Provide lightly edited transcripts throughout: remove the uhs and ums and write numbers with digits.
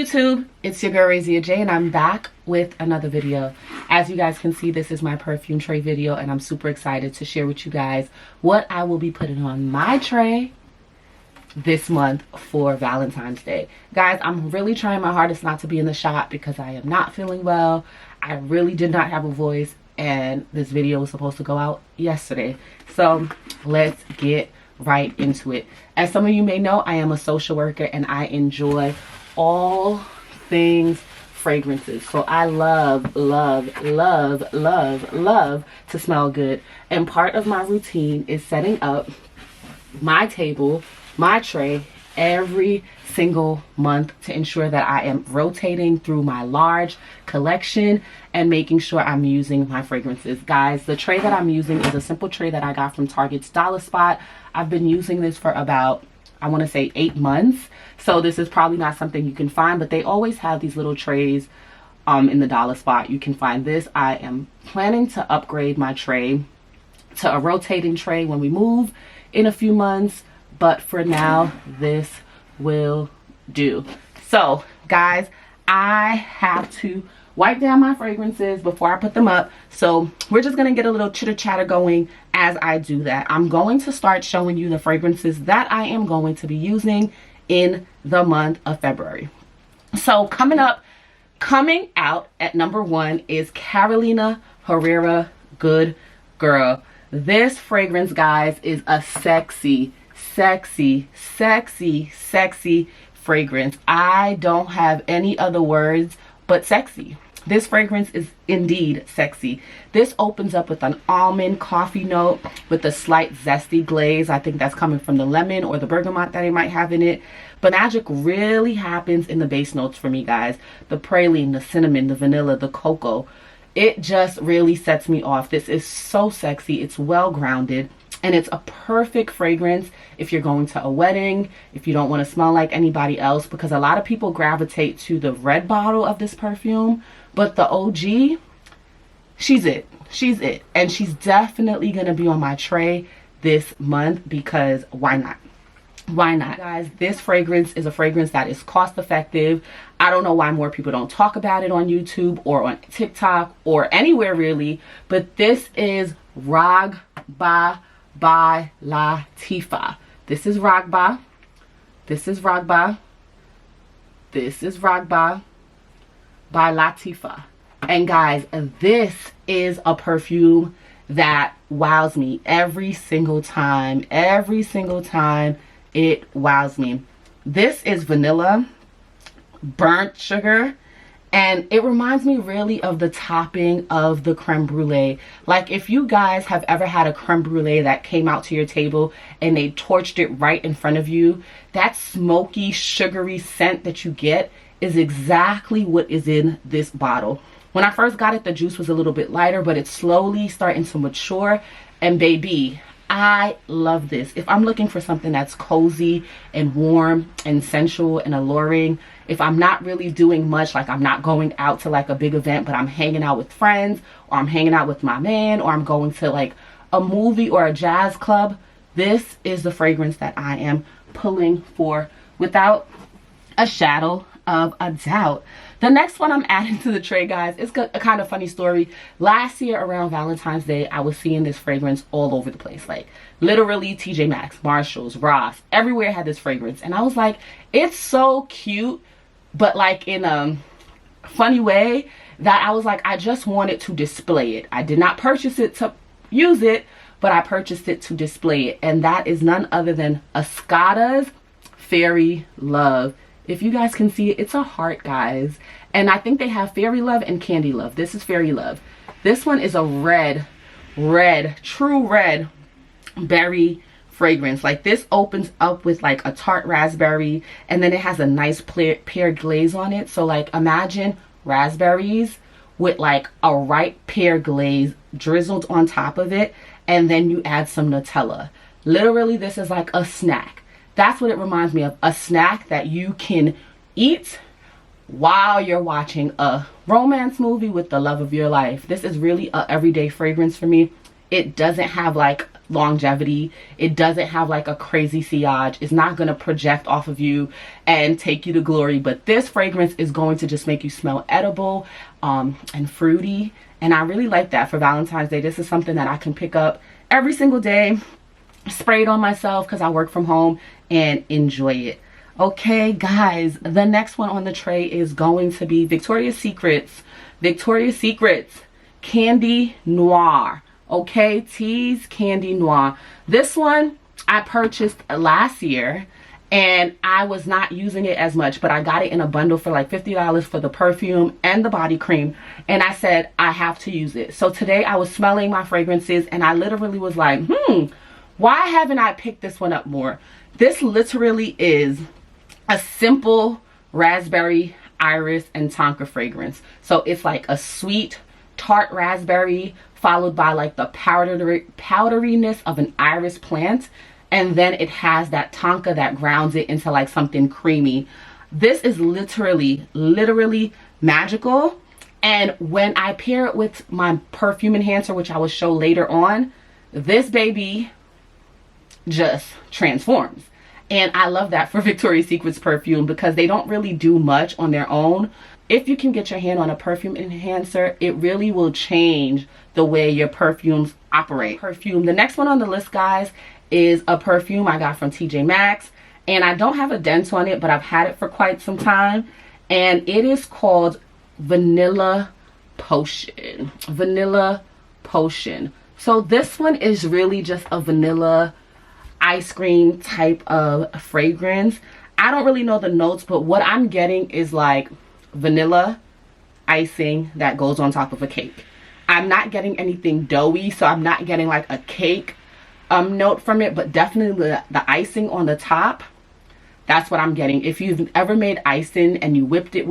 YouTube, it's your girl Razia J, and I'm back with another video. As you guys can see, this is my perfume tray video, and I'm super excited to share with you guys what I will be putting on my tray this month for Valentine's Day. Guys, I'm really trying my hardest not to be in the shop because I am not feeling well. I really did not have a voice, and this video was supposed to go out yesterday. So let's get right into it. As some of you may know, I am a social worker and I enjoy all things fragrances. So I love to smell good, and part of my routine is setting up my table, my tray, every single month to ensure that I am rotating through my large collection and making sure I'm using my fragrances. Guys, the tray that I'm using is a simple tray that I got from Target's Dollar Spot. I've been using this for about, I want to say 8 months. So this is probably not something you can find, but they always have these little trays in the Dollar Spot. You can find this. I am planning to upgrade my tray to a rotating tray when we move in a few months, but for now this will do. So guys, I have to wipe down my fragrances before I put them up, so we're just gonna get a little chitter chatter going as I do that. I'm going to start showing you the fragrances that I am going to be using in the month of February. So coming out at number 1 is Carolina Herrera Good Girl. This fragrance, guys, is a sexy fragrance. I don't have any other words but sexy. This fragrance is indeed sexy. This opens up with an almond coffee note with a slight zesty glaze. I think that's coming from the lemon or the bergamot that it might have in it. But magic really happens in the base notes for me, guys. The praline, the cinnamon, the vanilla, the cocoa. It just really sets me off. This is so sexy. It's well grounded. And it's a perfect fragrance if you're going to a wedding, if you don't want to smell like anybody else, because a lot of people gravitate to the red bottle of this perfume, but the OG, she's it. She's it. And she's definitely going to be on my tray this month because why not? Why not? Guys, this fragrance is a fragrance that is cost effective. I don't know why more people don't talk about it on YouTube or on TikTok or anywhere really, but this is Ragba by Latifah. This is Ragba. This is Ragba. This is Ragba by Latifah. And guys, this is a perfume that wows me every single time. Every single time it wows me. This is vanilla, burnt sugar, and it reminds me really of the topping of the creme brulee. Like if you guys have ever had a creme brulee that came out to your table and they torched it right in front of you, that smoky, sugary scent that you get is exactly what is in this bottle. When I first got it, the juice was a little bit lighter, but it's slowly starting to mature. And baby, I love this. If I'm looking for something that's cozy and warm and sensual and alluring, if I'm not really doing much, like I'm not going out to like a big event, but I'm hanging out with friends, or I'm hanging out with my man, or I'm going to like a movie or a jazz club, this is the fragrance that I am pulling for without a shadow of a doubt. The next one I'm adding to the tray, guys, is a kind of funny story. Last year around Valentine's Day, I was seeing this fragrance all over the place. Like literally TJ Maxx, Marshalls, Ross, everywhere had this fragrance. And I was like, it's so cute, but like in a funny way that I was like, I just wanted to display it. I did not purchase it to use it, but I purchased it to display it. And that is none other than Escada's Fairy Love. If you guys can see it, it's a heart, guys. And I think they have Fairy Love and Candy Love. This is Fairy Love. This one is a red, true red berry fragrance. Like this opens up with like a tart raspberry, and then it has a nice pear glaze on it. So like imagine raspberries with like a ripe pear glaze drizzled on top of it, and then you add some Nutella. Literally, this is like a snack. That's what it reminds me of, a snack that you can eat while you're watching a romance movie with the love of your life. This is really a everyday fragrance for me. It doesn't have like longevity. It doesn't have like a crazy sillage. It's not going to project off of you and take you to glory. But this fragrance is going to just make you smell edible and fruity. And I really like that for Valentine's Day. This is something that I can pick up every single day, spray it on myself because I work from home, and enjoy it. Okay, guys, the next one on the tray is going to be Victoria's Secret's Candy Noir. Okay, Tease Candy Noir. This one I purchased last year, and I was not using it as much, but I got it in a bundle for like $50 for the perfume and the body cream, and I said I have to use it. So today I was smelling my fragrances, and I literally was like, why haven't I picked this one up more? This literally is a simple raspberry, iris, and tonka fragrance. So it's like a sweet tart raspberry followed by like the powderiness of an iris plant, and then it has that tonka that grounds it into like something creamy. This is literally magical. And when I pair it with my perfume enhancer, which I will show later on, this baby just transforms. And I love that for Victoria's Secret's perfume because they don't really do much on their own. If you can get your hand on a perfume enhancer, it really will change the way your perfumes operate. The next one on the list, guys, is a perfume I got from TJ Maxx. And I don't have a dent on it, but I've had it for quite some time. And it is called Vanilla Potion. Vanilla Potion. So this one is really just a vanilla ice cream type of fragrance. I don't really know the notes, but what I'm getting is like vanilla icing that goes on top of a cake. I'm not getting anything doughy, so I'm not getting like a cake note from it, but definitely the icing on the top, that's what I'm getting. If you've ever made icing and you whipped it,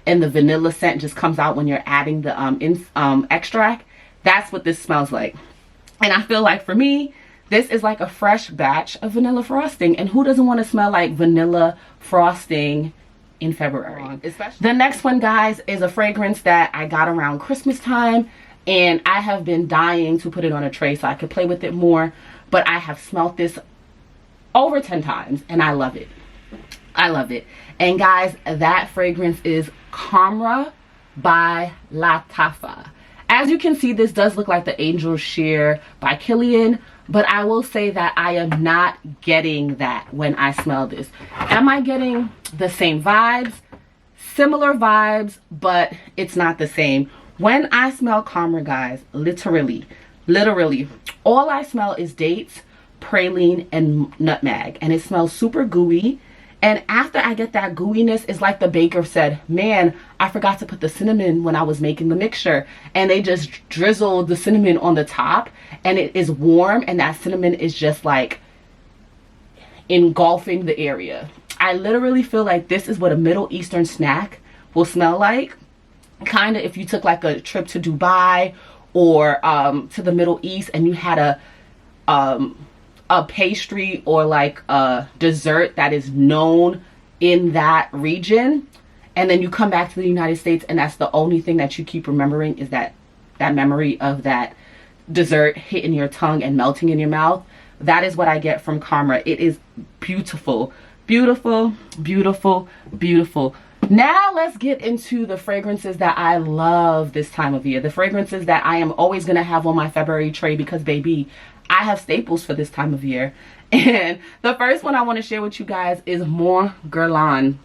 and the vanilla scent just comes out when you're adding the extract, that's what this smells like. And I feel like for me, this is like a fresh batch of vanilla frosting, and who doesn't want to smell like vanilla frosting in February? The next one, guys, is a fragrance that I got around Christmas time, and I have been dying to put it on a tray so I could play with it more, but I have smelled this over 10 times and I love it. I love it. And guys, that fragrance is Camera by Lattafa. As you can see, this does look like the Angel Sheer by Kilian, but I will say that I am not getting that when I smell this. Am I getting the same vibes? Similar vibes, but it's not the same. When I smell Camera, guys, literally, all I smell is dates, praline, and nutmeg, and it smells super gooey. And after I get that gooiness, it's like the baker said, man, I forgot to put the cinnamon when I was making the mixture. And they just drizzled the cinnamon on the top, and it is warm, and that cinnamon is just like engulfing the area. I literally feel like this is what a Middle Eastern snack will smell like. Kind of if you took like a trip to Dubai or to the Middle East, and you had a pastry or like a dessert that is known in that region, and then you come back to the United States and that's the only thing that you keep remembering is that memory of that dessert hitting your tongue and melting in your mouth. That is what I get from Camera. It is beautiful, beautiful, beautiful, beautiful. Now let's get into the fragrances that I love this time of year. The fragrances that I am always going to have on my February tray because, baby, I have staples for this time of year. And the first one I want to share with you guys is Mon Guerlain.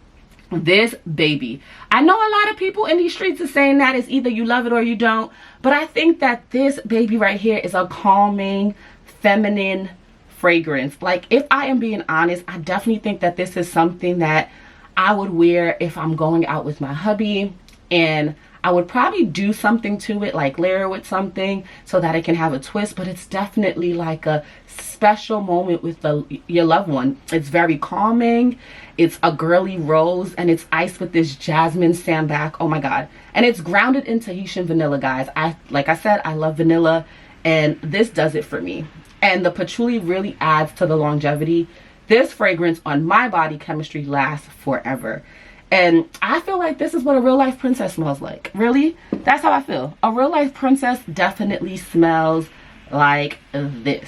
This baby. I know a lot of people in these streets are saying that it's either you love it or you don't. But I think that this baby right here is a calming, feminine fragrance. Like, if I am being honest, I definitely think that this is something that I would wear if I'm going out with my hubby, and I would probably do something to it, like layer it with something so that it can have a twist. But it's definitely like a special moment with your loved one. It's very calming. It's a girly rose, and it's iced with this jasmine sambac. Oh my god. And it's grounded in Tahitian vanilla, guys. Like I said, I love vanilla, and this does it for me. And the patchouli really adds to the longevity. This fragrance on my body chemistry lasts forever. And I feel like this is what a real life princess smells like. Really? That's how I feel. A real life princess definitely smells like this.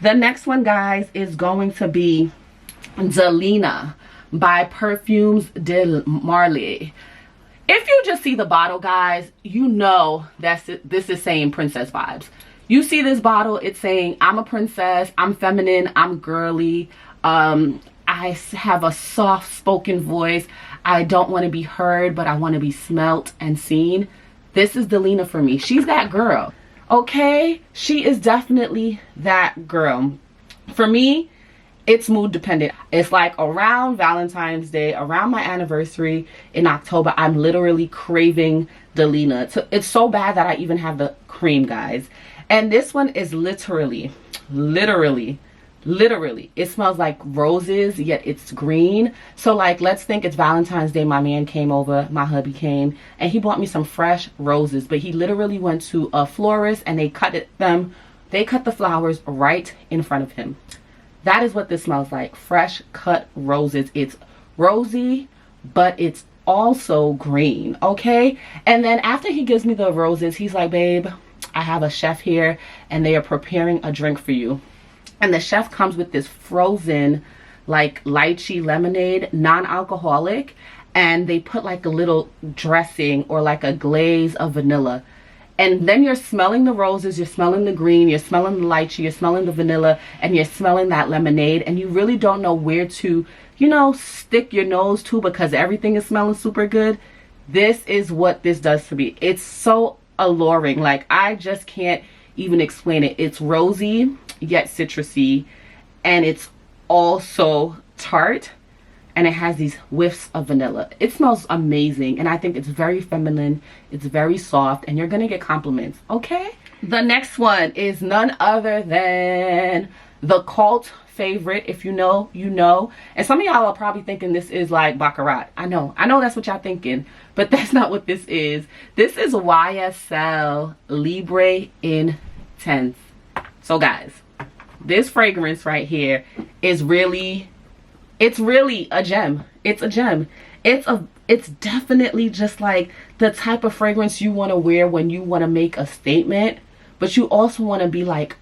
The next one, guys, is going to be Delina by Perfumes de Marly. If you just see the bottle, guys, you know this is saying princess vibes. You see this bottle, it's saying I'm a princess, I'm feminine, I'm girly, I have a soft spoken voice, I don't want to be heard, but I want to be smelt and seen. This is Delina for me. She's that girl, okay? She is definitely that girl. For me, it's mood dependent. It's like around Valentine's Day, around my anniversary in October, I'm literally craving Delina. It's so bad that I even have the cream, guys. And this one is literally, it smells like roses, yet it's green. So like, let's think it's Valentine's Day. My man came over, my hubby came, and he bought me some fresh roses. But he literally went to a florist and they cut the flowers right in front of him. That is what this smells like. Fresh cut roses. It's rosy, but it's also green, okay? And then after he gives me the roses, he's like, babe, I have a chef here and they are preparing a drink for you. And the chef comes with this frozen, like, lychee lemonade, non-alcoholic. And they put like a little dressing or like a glaze of vanilla. And then you're smelling the roses, you're smelling the green, you're smelling the lychee, you're smelling the vanilla, and you're smelling that lemonade. And you really don't know where to, you know, stick your nose to because everything is smelling super good. This is what this does to me. It's so alluring. Like, I just can't even explain it. It's rosy, yet citrusy, and it's also tart. And it has these whiffs of vanilla. It smells amazing, and I think it's very feminine, it's very soft, and you're gonna get compliments, okay? The next one is none other than the cult favorite. If you know, you know. And some of y'all are probably thinking this is like Baccarat. I know that's what y'all thinking, but that's not what this is. This is YSL Libre Intense. So guys, this fragrance right here is really, it's really a gem. It's a gem. It's definitely just like the type of fragrance you want to wear when you want to make a statement, but you also want to be like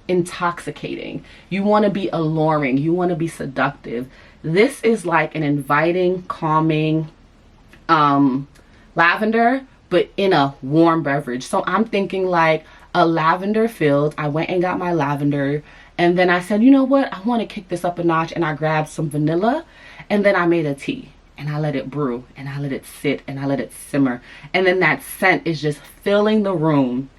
intoxicating. You want to be alluring. You want to be seductive. This is like an inviting, calming lavender, but in a warm beverage. So I'm thinking like a lavender filled. I went and got my lavender. And then I said, you know what? I want to kick this up a notch. And I grabbed some vanilla. And then I made a tea. And I let it brew. And I let it sit. And I let it simmer. And then that scent is just filling the room.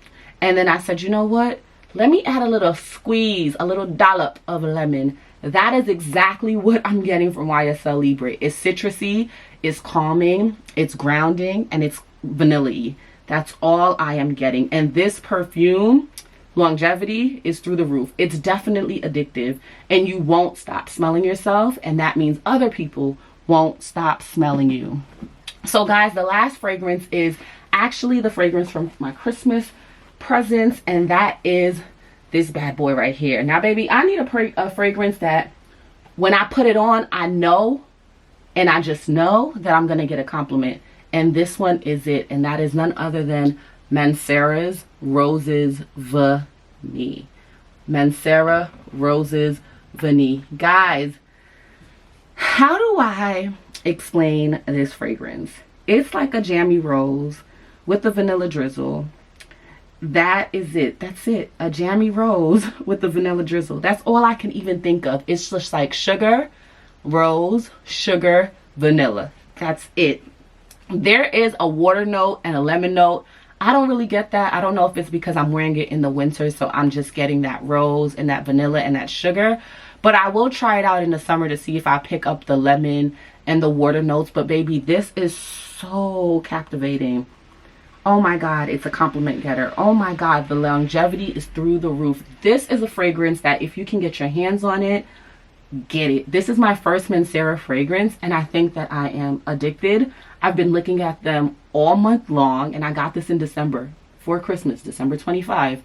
And then I said, you know what? Let me add a little squeeze, a little dollop of lemon. That is exactly what I'm getting from YSL Libre. It's citrusy. It's calming. It's grounding. And it's vanilla-y. That's all I am getting. And this perfume, longevity is through the roof. It's definitely addictive, and you won't stop smelling yourself, and that means other people won't stop smelling you. So guys, the last fragrance is actually the fragrance from my Christmas presents, and that is this bad boy right here. Now baby, I need a fragrance that when I put it on, I know, and I just know that I'm gonna get a compliment. And this one is it, and that is none other than Mancera's Roses Vanille. Mancera Roses Vanille. Guys, how do I explain this fragrance? It's like a jammy rose with a vanilla drizzle. That is it. That's it. A jammy rose with the vanilla drizzle. That's all I can even think of. It's just like sugar, rose, sugar, vanilla. That's it. There is a water note and a lemon note. I don't really get that. I don't know if it's because I'm wearing it in the winter, so I'm just getting that rose and that vanilla and that sugar. But I will try it out in the summer to see if I pick up the lemon and the water notes. But baby, this is so captivating. Oh my God, it's a compliment getter. Oh my God, the longevity is through the roof. This is a fragrance that if you can get your hands on it, get it. This is my first Mancera fragrance, and I think that I am addicted. I've been looking at them all month long, and I got this in December for Christmas, December 25,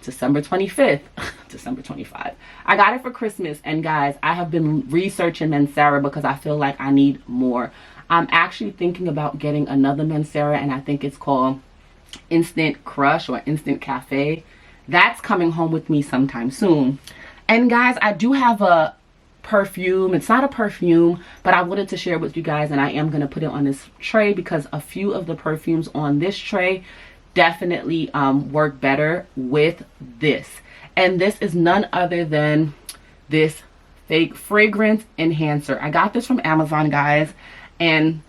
December 25th, December 25. I got it for Christmas, and guys, I have been researching Mancera because I feel like I need more. I'm actually thinking about getting another Mancera, and I think it's called Instant Crush or Instant Cafe. That's coming home with me sometime soon. And guys, I do have a perfume. It's not a perfume, but I wanted to share it with you guys, and I am going to put it on this tray because a few of the perfumes on this tray definitely work better with this. And this is none other than this fake fragrance enhancer. I got this from Amazon, guys, and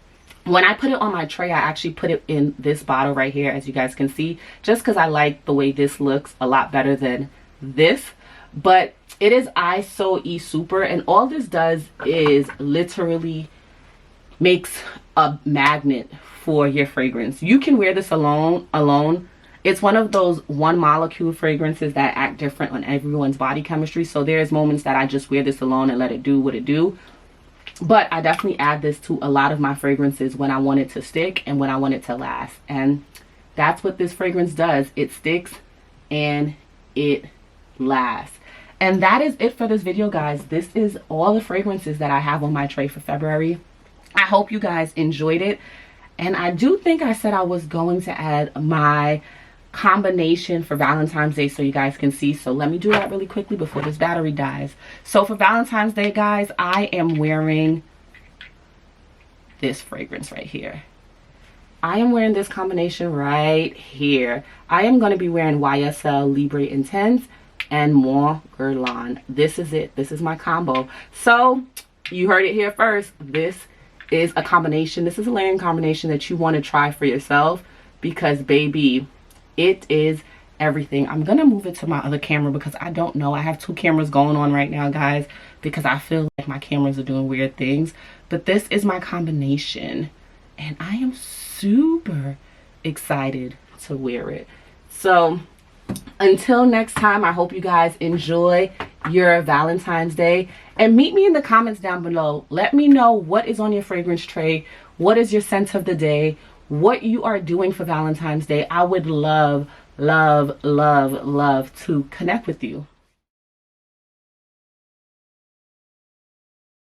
when I put it on my tray, I actually put it in this bottle right here, as you guys can see, just because I like the way this looks a lot better than this. But it is ISO E Super, and all this does is literally makes a magnet for your fragrance. You can wear this alone. It's one of those one molecule fragrances that act different on everyone's body chemistry. So there's moments that I just wear this alone and let it do what it do. But I definitely add this to a lot of my fragrances when I want it to stick and when I want it to last. And that's what this fragrance does. It sticks and it lasts. And that is it for this video, guys. This is all the fragrances that I have on my tray for February. I hope you guys enjoyed it. And I do think I said I was going to add my combination for Valentine's Day so you guys can see. So let me do that really quickly before this battery dies. So for Valentine's Day, guys, I am wearing this fragrance right here. I am wearing this combination right here. I am going to be wearing YSL Libre Intense and More Guerlain. This is it. This is my combo. So you heard it here first. This is a combination. This is a layering combination that you want to try for yourself because, baby, it is everything. I'm gonna move it to my other camera because I don't know. I have two cameras going on right now, guys, because I feel like my cameras are doing weird things. But this is my combination, and I am super excited to wear it. So until next time, I hope you guys enjoy your Valentine's Day, and meet me in the comments down below. Let me know what is on your fragrance tray, what is your scent of the day, what you are doing for Valentine's Day. I would love, love, love, love to connect with you.